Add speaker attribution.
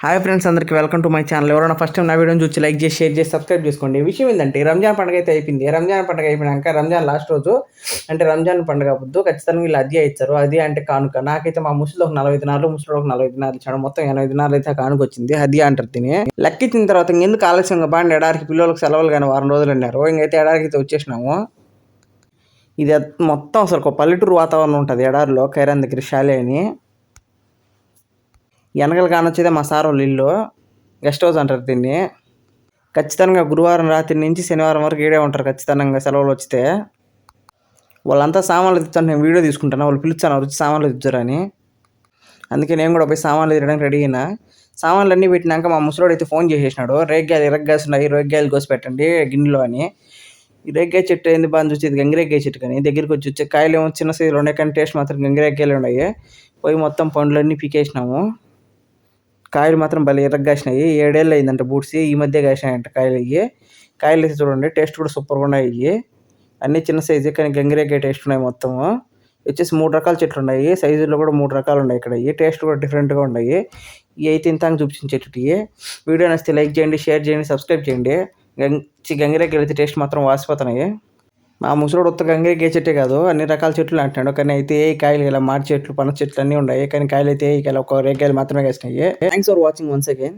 Speaker 1: Hi friends, అందరికీ welcome to my channel. ఎవరైనా first time నా వీడియోని చూసి లైక్ చేసి షేర్ చేసి సబ్స్క్రైబ్ చేసుకోండి. విషయం ఏంటంటే రంజాన్ పండుగ అయితే అయిపోయింది. రంజాన్ పండుగ అయిపోయినాక రంజాన్ లాస్ట్ రోజు అంటే రంజాన్ పండుగ పొద్దు ఖచ్చితంగా వీళ్ళు అదియా ఇచ్చారు. అది అంటే కానుక. నాకైతే మా ముసలిలో ఒక 40 దినాలు, ముసలిలో ఒక 40 దినాలు ఇచ్చాడు. మొత్తం 80 దినాలు అయితే కానుక వచ్చింది. హదియా అంటారు దీన్ని. లెక్కిచ్చిన తర్వాత ఇంకెందుకు ఆలస్యంగా బాండి ఎడారికి పిల్లలకు సెలవులు కానీ వారం రోజులు అన్నారు. ఇంకైతే ఎడారికి అయితే వచ్చేసినాము. ఇది మొత్తం అసలు ఒక పల్లెటూరు వాతావరణం ఉంటుంది ఎడారిలో. ఖైరాన్ దగ్గర షాలే అని వెనకలు కానొచ్చేదే మా సార్ వాళ్ళ ఇల్లు. గెస్ట్ హౌస్ అంటారు దీన్ని. ఖచ్చితంగా గురువారం రాత్రి నుంచి శనివారం వరకు ఈడే ఉంటారు ఖచ్చితంగా సెలవులు వస్తే. వాళ్ళంతా సామాన్లు తెచ్చాను, నేను వీడియో తీసుకుంటాను. వాళ్ళు పిలుస్తాను వచ్చి సామాన్లు తెచ్చారని. అందుకే నేను కూడా పోయి సామాన్లు తీయడానికి రెడీ అయినా. సామాన్లు అన్నీ పెట్టినాక మా ముసలోడు అయితే ఫోన్ చేసేసినాడు. రేగ్గాయలు ఇరగ్గాయలు ఉన్నాయి, రేగ్గాయలు కోసి పెట్టండి గిన్నెలో అని. ఈ రేగ్గాయ చెట్టు ఏంది బాగా చూసేది గంగిరేగ్గాయ చెట్టు కానీ దగ్గరికి వచ్చి కాయలు ఏమో చిన్న సైజులు ఉన్నాయి కానీ టేస్ట్ మాత్రం గంగిరేగ్గాయలు ఉన్నాయి. పోయి మొత్తం పండ్లన్నీ పీకేసినాము. కాయలు మాత్రం భలే ఎర్రగాసినాయి. 7 ఏళ్ళు అయిందంట బూడ్సి, ఈ మధ్య కాసినాయంట కాయలు. ఇవి కాయలు అయితే చూడండి టేస్ట్ కూడా సూపర్గా ఉన్నాయి. ఇవి అన్నీ చిన్న సైజు కానీ గంగిరేకాయ టేస్ట్ ఉన్నాయి. మొత్తము వచ్చేసి 3 రకాల చెట్లు ఉన్నాయి. సైజుల్లో కూడా 3 రకాలు ఉన్నాయి ఇక్కడ. ఈ టేస్ట్ కూడా డిఫరెంట్గా ఉన్నాయి. ఇవి అయితే ఇంత చూపించిన చెట్టు. వీడియో నచ్చితే లైక్ చేయండి, షేర్ చేయండి, సబ్స్క్రైబ్ చేయండి. గంగిరేకాయలు అయితే టేస్ట్ మాత్రం వాసిపోతున్నాయి. మా ముసలోడు ఉత్త గంగిరేకాయ చెట్టే కాదు అన్ని రకాల చెట్లు అంటున్నాడు. కానీ అయితే ఏ కాయలు ఇలా మాడి చెట్లు, పనస చెట్లు అన్నీ ఉన్నాయి. కానీ కాయలు అయితే ఒక రేకాయలు మాత్రమే కాసినాయి. Thanks for watching once again.